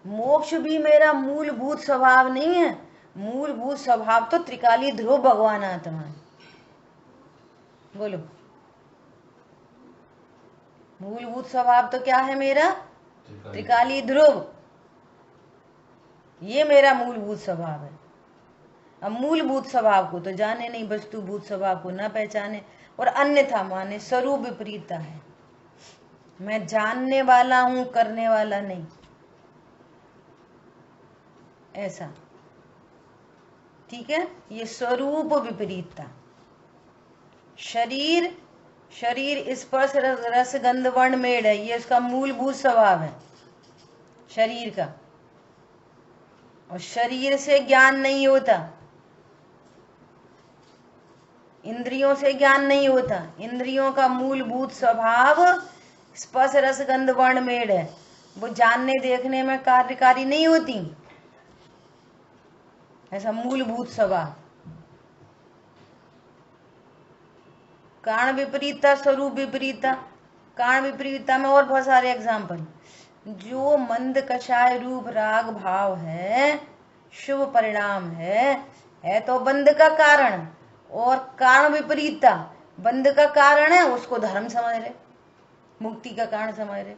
मोक्ष भी मेरा मूलभूत स्वभाव नहीं है, मूलभूत स्वभाव तो त्रिकाली ध्रुव भगवान आत्मा है। बोलो, मूलभूत स्वभाव तो क्या है मेरा? त्रिकाली ध्रुव, ये मेरा मूलभूत स्वभाव है। अब मूलभूत स्वभाव को तो जाने नहीं, वस्तुभूत स्वभाव को न पहचाने और अन्यथा माने, स्वरूप विपरीतता है। मैं जानने वाला हूं, करने वाला नहीं। ऐसा, ठीक है। ये स्वरूप विपरीतता। शरीर शरीर स्पर्श रस गंध वर्ण मेड़ है, ये उसका मूलभूत स्वभाव है शरीर का। और शरीर से ज्ञान नहीं होता, इंद्रियों से ज्ञान नहीं होता। इंद्रियों का मूलभूत स्वभाव स्पर्श रस गंध वर्ण मेड़ है, वो जानने देखने में कार्यकारी नहीं होती, ऐसा मूलभूत स्वभाव। कारण विपरीतता, स्वरूप विपरीतता। कारण विपरीतता में और बहुत सारे एग्जाम्पल। जो मंद कषाय रूप राग भाव है, शुभ परिणाम है तो बंध का कारण। और कारण विपरीतता, बंध का कारण है उसको धर्म समझ रहे, मुक्ति का कारण समझ रहे,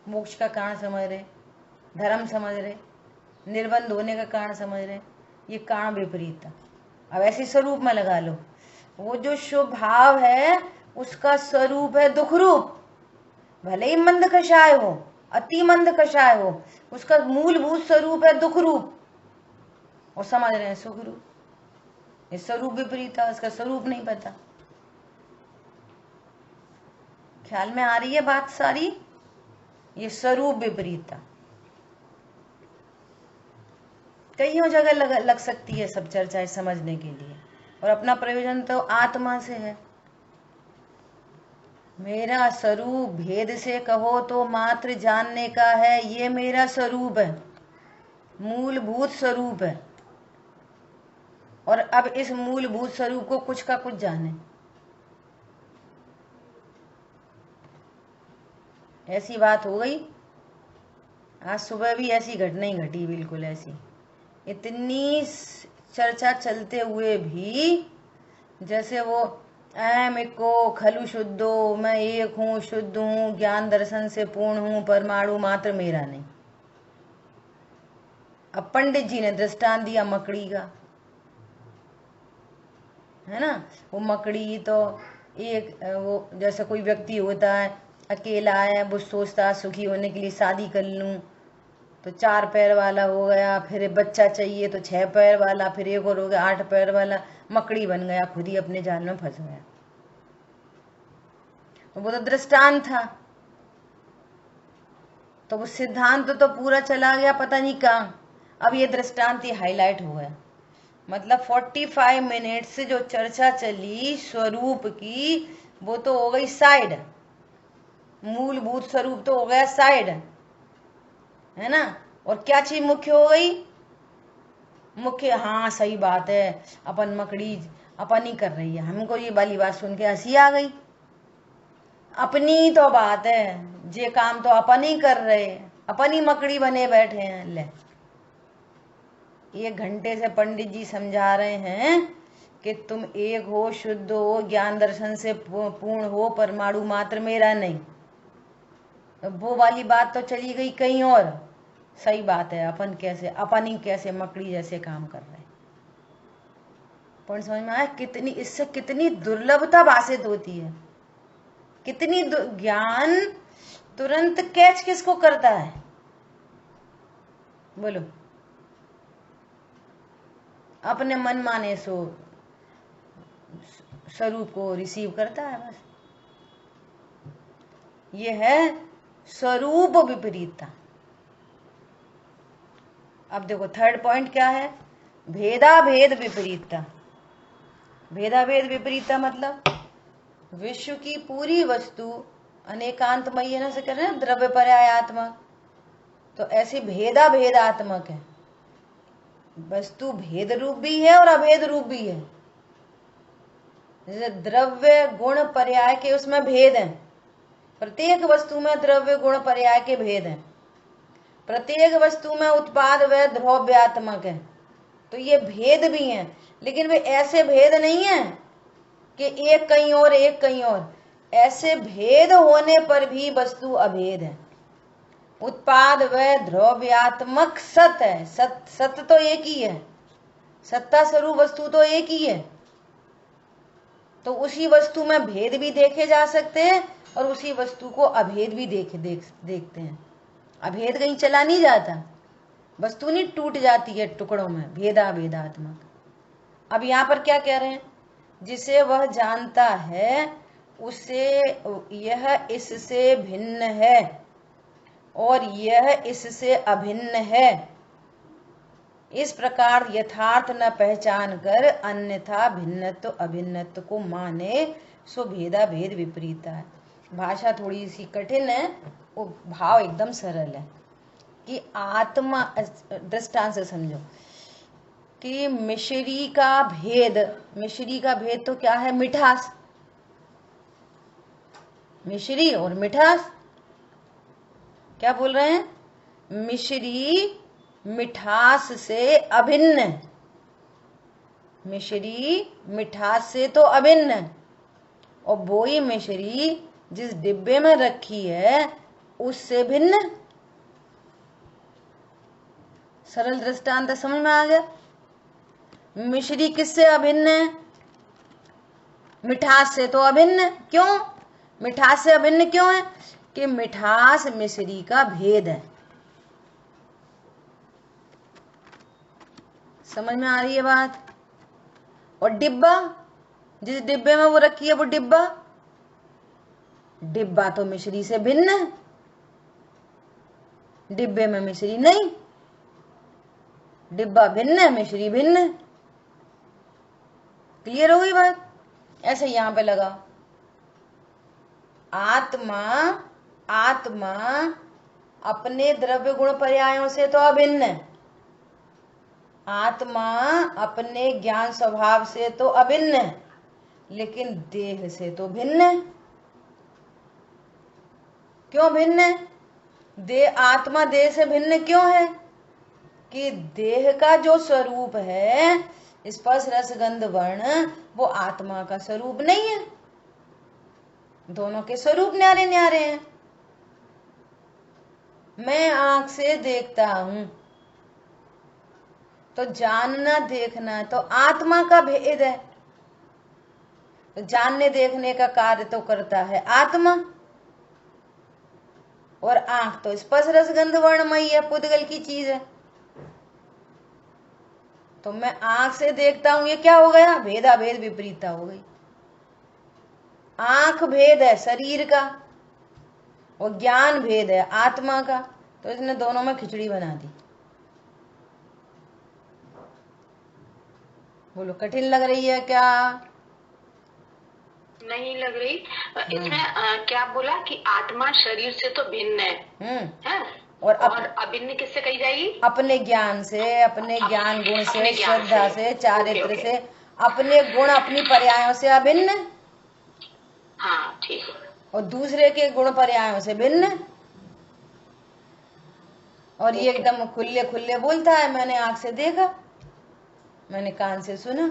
मोक्ष का कारण समझ रहे, धर्म समझ रहे, निर्बंध होने का कारण समझ रहे। ये कारण विपरीतता। अब ऐसे स्वरूप में लगा लो, वो जो शुभ भाव है उसका स्वरूप है दुख रूप। भले ही मंद कषाय हो, अति मंद कषाय हो, उसका मूलभूत स्वरूप है दुख रूप, और समझ रहे हैं सुख रूप। ये स्वरूप विपरीतता, उसका स्वरूप नहीं पता। ख्याल में आ रही है बात सारी? ये स्वरूप विपरीतता कईयों जगह लग सकती है सब चर्चाएं समझने के लिए, और अपना प्रयोजन तो आत्मा से है। मेरा स्वरूप भेद से कहो तो मात्र जानने का है, ये मेरा स्वरूप है, मूलभूत स्वरूप है। और अब इस मूलभूत स्वरूप को कुछ का कुछ जाने, ऐसी बात हो गई। आज सुबह भी ऐसी घटना ही घटी, बिल्कुल ऐसी। इतनी चर्चा चलते हुए भी जैसे वो अहम एको खलु शुद्धो, मैं एक हूँ, शुद्ध हूँ, ज्ञान दर्शन से पूर्ण हूँ, परमाणु मात्र मेरा नहीं। अब पंडित जी ने दृष्टांत दिया मकड़ी का, है ना। वो मकड़ी तो एक, वो जैसे कोई व्यक्ति होता है अकेला है, वो सोचता है सुखी होने के लिए शादी कर लूं, तो 4 पैर वाला हो गया, फिर बच्चा चाहिए तो 6 पैर वाला, फिर एक और हो गया 8 पैर वाला, मकड़ी बन गया, खुद ही अपने जाल में फंस गया। वो तो दृष्टांत था, तो वो सिद्धांत तो पूरा चला गया पता नहीं कहाँ। अब ये दृष्टांत ही हाईलाइट हो गया। मतलब 45 मिनट से जो चर्चा चली स्वरूप की, वो तो हो गई साइड, मूलभूत स्वरूप तो हो गया साइड, है ना। और क्या चीज मुख्य हो गई? मुख्य, हाँ सही बात है, अपन मकड़ी अपन ही कर रही है। हमको ये वाली बात सुन के हंसी आ गई। अपनी तो बात है, जे काम तो अपन ही कर रहे, अपन ही मकड़ी बने बैठे हैं। ले 1 घंटे से पंडित जी समझा रहे हैं कि तुम एक हो, शुद्ध हो, ज्ञान दर्शन से पूर्ण हो, परमाणु मात्र मेरा नहीं। वो वाली बात तो चली गई कहीं और। सही बात है, अपन ही कैसे मकड़ी जैसे काम कर रहे हैं। पर समझ में आया कितनी, इससे कितनी दुर्लभता भाषित होती है, कितनी ज्ञान तुरंत कैच किसको करता है बोलो? अपने मन माने सो स्वरूप को रिसीव करता है बस। ये है स्वरूप विपरीतता। अब देखो थर्ड पॉइंट क्या है? भेदाभेद विपरीतता। भेदाभेद विपरीतता मतलब विश्व की पूरी वस्तु अनेकांतमयी न से कह रहे हैं, द्रव्य पर्यायात्मक, तो ऐसे भेदाभेदात्मक है। वस्तु भेद रूप भी है और अभेद रूप भी है। जैसे द्रव्य गुण पर्याय के उसमें भेद है, प्रत्येक वस्तु में द्रव्य गुण पर्याय के भेद हैं। प्रत्येक वस्तु में उत्पाद व द्रव्यात्मक है, तो ये भेद भी हैं। लेकिन वे ऐसे भेद नहीं है कि एक कहीं और एक कहीं और। ऐसे भेद होने पर भी वस्तु अभेद है। उत्पाद व द्रव्यात्मक सत है, सत्य तो एक ही है, सत्ता स्वरूप वस्तु तो एक ही है। तो उसी वस्तु में भेद भी देखे जा सकते हैं और उसी वस्तु को अभेद भी देखते हैं। अभेद कहीं चला नहीं जाता, वस्तु नहीं टूट जाती है टुकड़ों में, भेदा भेदात्मक। अब यहाँ पर क्या कह रहे हैं, जिसे वह जानता है उसे यह इससे भिन्न है और यह इससे अभिन्न है। इस प्रकार यथार्थ न पहचान कर अन्यथा भिन्नत्व अभिन्नत्व को माने सो भेदा भेद विपरीत है। भाषा थोड़ी सी कठिन है, वो भाव एकदम सरल है कि आत्मा, दृष्टांत से समझो कि मिश्री का भेद, मिश्री का भेद तो क्या है, मिठास। मिश्री और मिठास, क्या बोल रहे हैं, मिश्री मिठास से अभिन्न, मिश्री मिठास से तो अभिन्न, और वही मिश्री जिस डिब्बे में रखी है उससे भिन्न। सरल दृष्टांत समझ में आ गया। मिश्री किससे अभिन्न है, मिठास से तो अभिन्न। क्यों मिठास से अभिन्न क्यों है, कि मिठास मिश्री का भेद है। समझ में आ रही है बात। और डिब्बा, जिस डिब्बे में वो रखी है वो डिब्बा, डिब्बा तो मिश्री से भिन्न है, डिब्बे में मिश्री नहीं, डिब्बा भिन्न है मिश्री भिन्न है। क्लियर हो गई बात। ऐसे यहां पे लगा, आत्मा, आत्मा अपने द्रव्य गुण पर्यायों से तो अभिन्न है, आत्मा अपने ज्ञान स्वभाव से तो अभिन्न है, लेकिन देह से तो भिन्न है। क्यों भिन्न है, देह, आत्मा देह से भिन्न क्यों है, कि देह का जो स्वरूप है स्पर्श रस गंध वर्ण, वो आत्मा का स्वरूप नहीं है। दोनों के स्वरूप न्यारे न्यारे हैं। मैं आंख से देखता हूं तो जानना देखना तो आत्मा का भेद है, तो जानने देखने का कार्य तो करता है आत्मा, और आंख तो स्पर्श रस गंध वर्णमयी है, पुद्गल की चीज है। तो मैं आंख से देखता हूं, ये क्या हो गया, भेदा भेद विपरीतता हो गई। आंख भेद है शरीर का और ज्ञान भेद है आत्मा का, तो इसने दोनों में खिचड़ी बना दी। बोलो कठिन लग रही है क्या?
नहीं लग रही। इसमें क्या बोला कि आत्मा शरीर से तो भिन्न है? और अभिन्न किससे कही जाएगी?
अपने ज्ञान से, अपने ज्ञान गुण से, श्रद्धा से, चारित्र से, अपने गुण अपनी पर्यायों से अभिन्न।
हाँ ठीक है।
और दूसरे के गुण पर्यायों से भिन्न। और ये एकदम खुले खुले बोलता है, मैंने आंख से देखा, मैंने कान से सुना,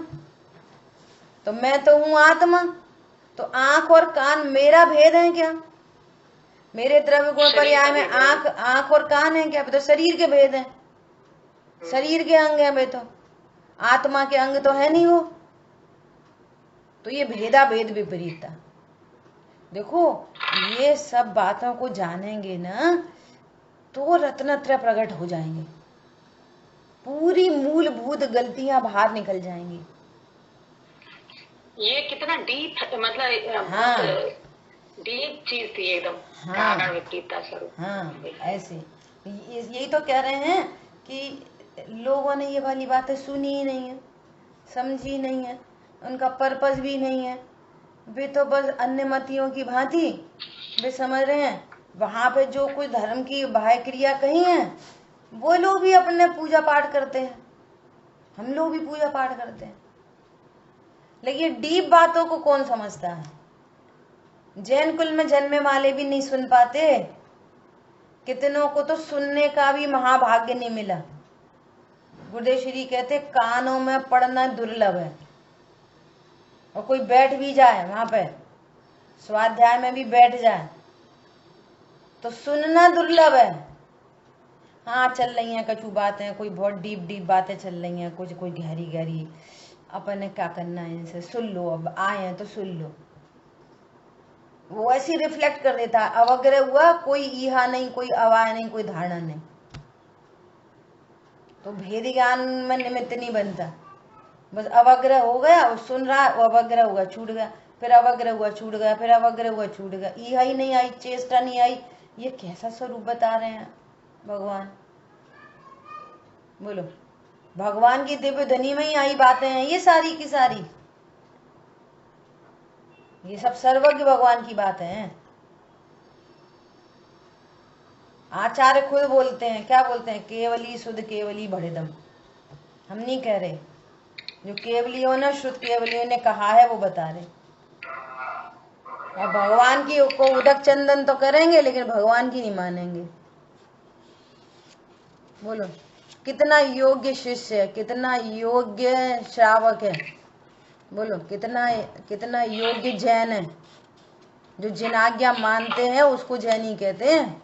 तो मैं तो हूं आत्मा। तो आंख और कान मेरा भेद है क्या? मेरे द्रव्य गुण पर्याय में आंख और कान है क्या? तो शरीर के भेद है, शरीर के अंग है वे, तो आत्मा के अंग तो है नहीं वो। तो ये भेदा भेद विपरीतता। देखो ये सब बातों को जानेंगे ना तो रत्नत्रय प्रकट हो जाएंगे, पूरी मूलभूत गलतियां बाहर निकल जाएंगी।
ये कितना डीप, मतलब
हाँ,
डीप चीज थी एकदम।
हाँ,
स्वरूप।
हाँ, ऐसे यही तो कह रहे हैं कि लोगों ने ये वाली बातें सुनी ही नहीं है, समझी नहीं है, उनका पर्पस भी नहीं है। वे तो बस अन्य मतियों की भांति वे समझ रहे हैं वहां पे जो कुछ धर्म की बाह्य क्रिया कही है वो लोग भी अपने पूजा पाठ करते हैं, हम लोग भी पूजा पाठ करते हैं, लेकिन डीप बातों को कौन समझता है? जैन कुल में जन्मे वाले भी नहीं सुन पाते, कितनों को तो सुनने का भी महाभाग्य नहीं मिला। गुरुदेव श्री कहते कानों में पड़ना दुर्लभ है, और कोई बैठ भी जाए वहां पे स्वाध्याय में भी बैठ जाए तो सुनना दुर्लभ है। हाँ चल रही हैं कछु बातें, कोई बहुत डीप डीप बातें चल रही हैं, कुछ कोई गहरी गहरी, अपन ने क्या करना है इनसे, सुन लो, अब आए हैं तो सुन लो। वो ऐसी रिफ्लेक्ट कर देता है, अवग्रह हुआ, कोई ईहा नहीं, कोई अवाय नहीं, कोई धारणा नहीं। तो भेद ज्ञान में निमित्त नहीं बनता। बस अवग्रह हो गया, वो सुन रहा, वो अवग्रह हुआ छूट गया, फिर अवग्रह हुआ छूट गया, फिर अवग्रह हुआ छूट गया, ईहा ही नहीं आई, चेष्टा नहीं आई। ये कैसा स्वरूप बता रहे हैं भगवान? बोलो, भगवान की दिव्य ध्वनि में ही आई बातें हैं ये सारी की सारी। ये सब सर्वज्ञ भगवान की बातें हैं। आचार्य खुद बोलते हैं, क्या बोलते हैं? केवली शुद्ध केवली बढ़िदम। हम नहीं कह रहे, जो केवलियों ने, शुद्ध केवलियों ने कहा है वो बता रहे। और भगवान की को उदक चंदन तो करेंगे, लेकिन भगवान की नहीं मानेंगे। बोलो, कितना योग्य शिष्य है, कितना योग्य श्रावक है। बोलो, कितना कितना योग्य जैन है। जो जिन आज्ञा मानते हैं उसको जैनी कहते हैं।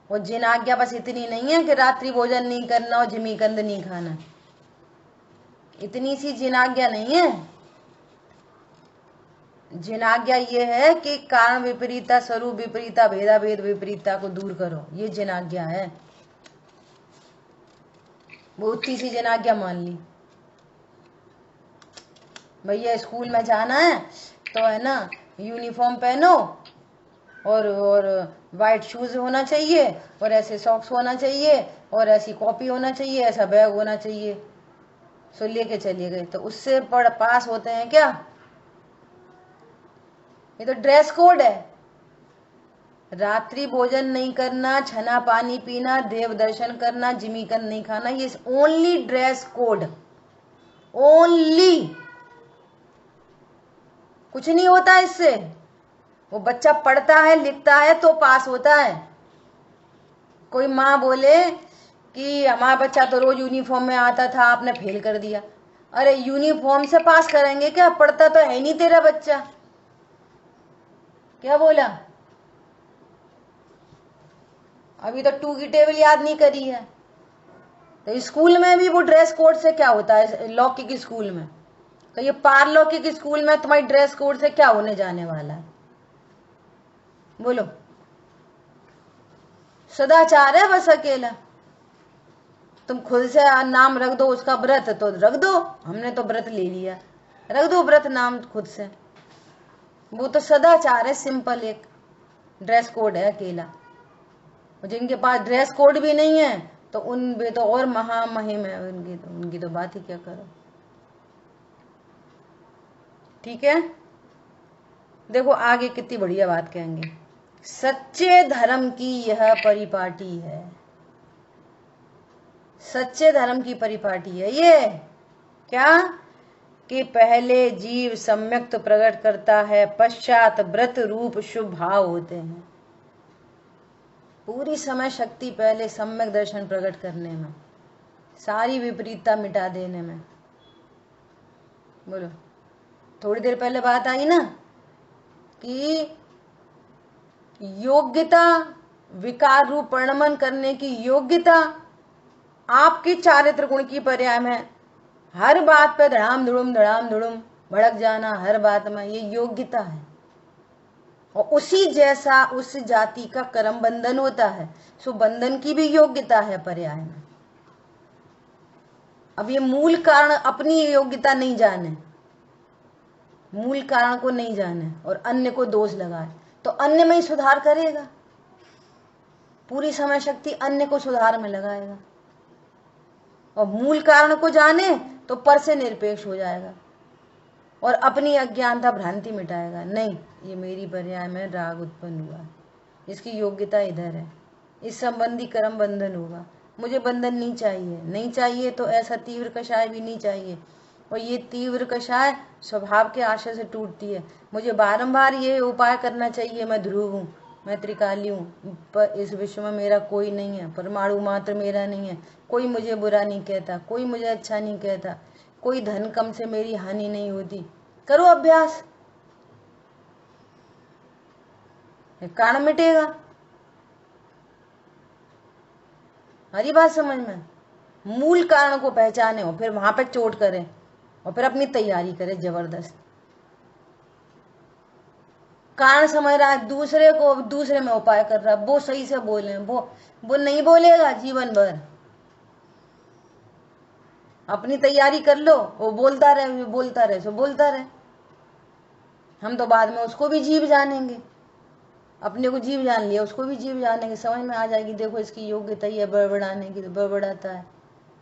और जिन आज्ञा बस इतनी नहीं है कि रात्रि भोजन नहीं करना और जिमीकंद नहीं खाना, इतनी सी जिन आज्ञा नहीं है। जिन आज्ञा ये है कि कारण विपरीता, स्वरूप विपरीता, भेदा भेद विपरीता को दूर करो, ये जिन आज्ञा है। वो उतनी सी जिन आज्ञा मान ली। भैया स्कूल में जाना है तो है ना, यूनिफॉर्म पहनो और वाइट शूज होना चाहिए, और ऐसे सॉक्स होना चाहिए, और ऐसी कॉपी होना चाहिए, ऐसा बैग होना चाहिए। सो लेके चलिए गए, तो उससे पढ़ पास होते हैं क्या? ये तो ड्रेस कोड है। रात्रि भोजन नहीं करना, छना पानी पीना, देव दर्शन करना, जिमीकंद नहीं खाना, ये ओनली ड्रेस कोड, ओनली। कुछ नहीं होता इससे। वो बच्चा पढ़ता है लिखता है तो पास होता है। कोई माँ बोले कि हमारा बच्चा तो रोज यूनिफॉर्म में आता था, आपने फेल कर दिया। अरे यूनिफॉर्म से पास करेंगे क्या? पढ़ता तो है नहीं तेरा बच्चा। क्या बोला? अभी तो 2 की टेबल याद नहीं करी है। तो स्कूल में भी वो ड्रेस कोड से क्या होता है? लौकिक स्कूल में तो ये पारलौकिक स्कूल में तुम्हारी ड्रेस कोड से क्या होने जाने वाला है? बोलो, सदाचार है बस अकेला। तुम खुद से नाम रख दो उसका व्रत, तो रख दो, हमने तो व्रत ले लिया, रख दो व्रत नाम खुद से। वो तो सदाचार है, सिंपल एक ड्रेस कोड है अकेला। जिनके पास ड्रेस कोड भी नहीं है तो उन पे तो और महामहिम है, उनकी तो बात ही क्या करो। ठीक है, देखो आगे कितनी बढ़िया बात कहेंगे। सच्चे धर्म की यह परिपाटी है, सच्चे धर्म की परिपाटी है ये। क्या? कि पहले जीव सम्यक्त प्रकट करता है, पश्चात व्रत रूप शुभ भाव होते हैं। पूरी समय शक्ति पहले सम्यक दर्शन प्रकट करने में, सारी विपरीतता मिटा देने में। बोलो, थोड़ी देर पहले बात आई ना कि योग्यता, विकार रूप परिणमन करने की योग्यता आपकी चारित्र गुण की पर्याय में। हर बात पे धड़ाम धुड़ुम भड़क जाना, हर बात में, ये योग्यता है। और उसी जैसा उस जाति का कर्म बंधन होता है, सो बंधन की भी योग्यता है पर्याय में। अब ये मूल कारण अपनी योग्यता नहीं जाने, मूल कारण को नहीं जाने और अन्य को दोष लगाए, तो अन्य में ही सुधार करेगा। पूरी समय शक्ति अन्य को सुधार में लगाएगा। और मूल कारण को जाने तो पर से निरपेक्ष हो जाएगा और अपनी अज्ञानता भ्रांति मिटाएगा। नहीं, ये मेरी पर्याय में राग उत्पन्न हुआ, इसकी योग्यता इधर है, इस संबंधी कर्म बंधन होगा, मुझे बंधन नहीं चाहिए। नहीं चाहिए तो ऐसा तीव्र कषाय भी नहीं चाहिए। और ये तीव्र कषाय स्वभाव के आशय से टूटती है। मुझे बारंबार ये उपाय करना चाहिए, मैं ध्रुव हूँ, मैं त्रिकाली हूँ, पर इस विश्व में मेरा कोई नहीं है, परमाणु मात्र मेरा नहीं है, कोई मुझे बुरा नहीं कहता, कोई मुझे अच्छा नहीं कहता, कोई धन कम से मेरी हानि नहीं होती। करो अभ्यास, कारण मिटेगा। हरी बात समझ में? मूल कारण को पहचाने और फिर वहां पे चोट करें और फिर अपनी तैयारी करें जबरदस्त। कारण समझ रहा है, दूसरे को दूसरे में उपाय कर रहा है, वो सही से बोले, वो नहीं बोलेगा जीवन भर। अपनी तैयारी कर लो, वो बोलता रहे बोलता रहे सो बोलता रहे। हम तो बाद में उसको भी जीव जानेंगे, अपने को जीव जान लिया उसको भी जीव जानेंगे, समझ में आ जाएगी देखो इसकी योग्यता ही है बड़बड़ाने की तो बड़बड़ाता है।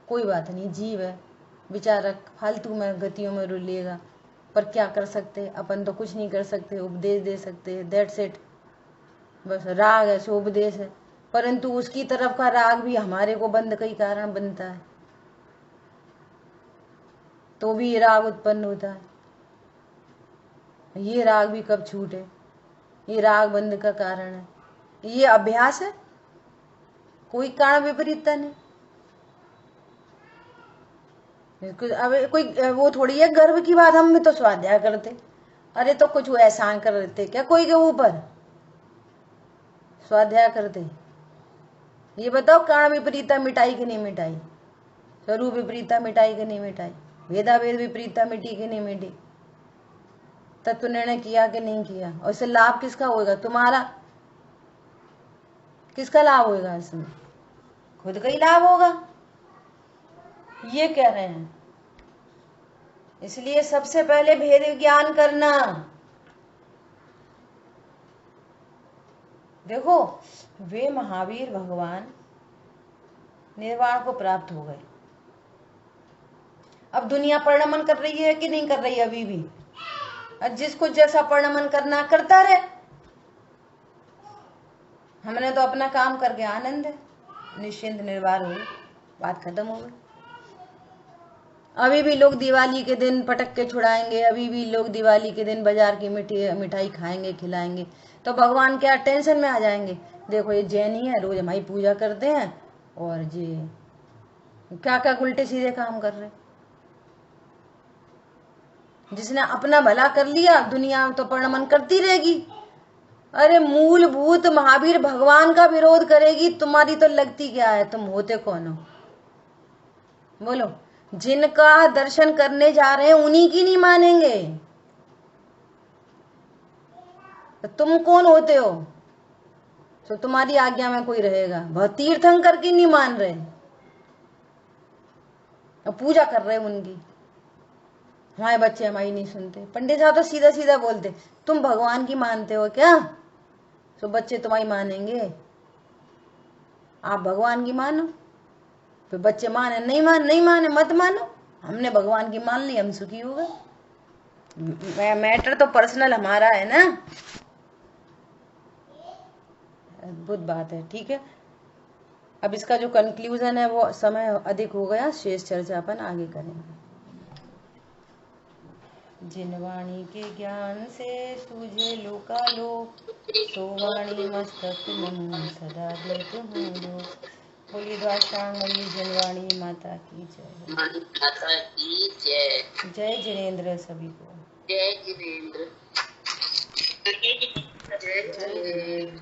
कोई बात नहीं, जीव है बेचारा, फालतू में गतियों में रुलेगा, पर क्या कर सकते, अपन तो कुछ नहीं कर सकते, उपदेश दे सकते, दैट्स इट। बस राग है सो उपदेश है, परंतु उसकी तरफ का राग भी हमारे को बंद कई कारण बनता है, तो भी ये राग उत्पन्न होता है। ये राग भी कब छूटे, ये राग बंद का कारण है, ये अभ्यास है, कोई कारण विपरीतता नहीं। अब कोई वो थोड़ी है गर्व की बात, हम भी तो स्वाध्याय करते, अरे तो कुछ एहसान कर लेते क्या कोई के ऊपर, स्वाध्याय करते। ये बताओ कारण विपरीतता मिटाई कि नहीं मिटाई, स्वरूप विपरीतता मिटाई कि नहीं मिटाई, भेदा भेद विपरीतता मिटी कि नहीं मिटी, तत्व निर्णय किया कि नहीं किया, और इससे लाभ किसका होगा, तुम्हारा, किसका लाभ होगा इसमें, खुद का ही लाभ होगा, ये कह रहे हैं। इसलिए सबसे पहले भेद ज्ञान करना। देखो वे महावीर भगवान निर्वाण को प्राप्त हो गए, अब दुनिया परिणमन कर रही है कि नहीं कर रही है अभी भी, जिसको जैसा परिणमन करना करता रहे, हमने तो अपना काम करके आनंद है, निश्चिंत निर्वार हो, बात खत्म हो गई। अभी भी लोग दिवाली के दिन पटक्के छुड़ाएंगे, अभी भी लोग दिवाली के दिन बाजार की मिठाई खाएंगे खिलाएंगे, तो भगवान क्या टेंशन में आ जाएंगे, देखो ये जैनी है रोज हमारी पूजा करते हैं और ये क्या क्या उल्टे सीधे काम कर रहे। जिसने अपना भला कर लिया दुनिया तो परिणमन करती रहेगी। अरे मूलभूत महावीर भगवान का विरोध करेगी, तुम्हारी तो लगती क्या है, तुम होते कौन हो बोलो। जिनका दर्शन करने जा रहे हैं उन्हीं की नहीं मानेंगे, तो तुम कौन होते हो, तो तुम्हारी आज्ञा में कोई रहेगा, बहुत तीर्थंकर की नहीं मान रहे, पूजा कर रहे उनकी, हमारे बच्चे हमारी नहीं सुनते। पंडित साहब तो सीधा सीधा बोलते, तुम भगवान की मानते हो क्या, तो बच्चे तुम्हारी मानेंगे, आप भगवान की मानो, फिर बच्चे माने नहीं माने मत मानो, हमने भगवान की मान ली हम सुखी हो गए। मैटर तो पर्सनल हमारा है ना, अद्भुत बात है। ठीक है, अब इसका जो कंक्लूजन है वो समय अधिक हो गया, शेष चर्चा अपन आगे करेंगे। जिन वाणी के ज्ञान से सूझे लोकालोक, सो वाणी मस्तक नमो सदा देते हूँ लोक। बोलिए द्वाष्टांगमणि जिनवाणी माता की जय।
माता की जय।
जय जिनेंद्र सभी को।
जय जिनेंद्र। जय जिनेंद्र।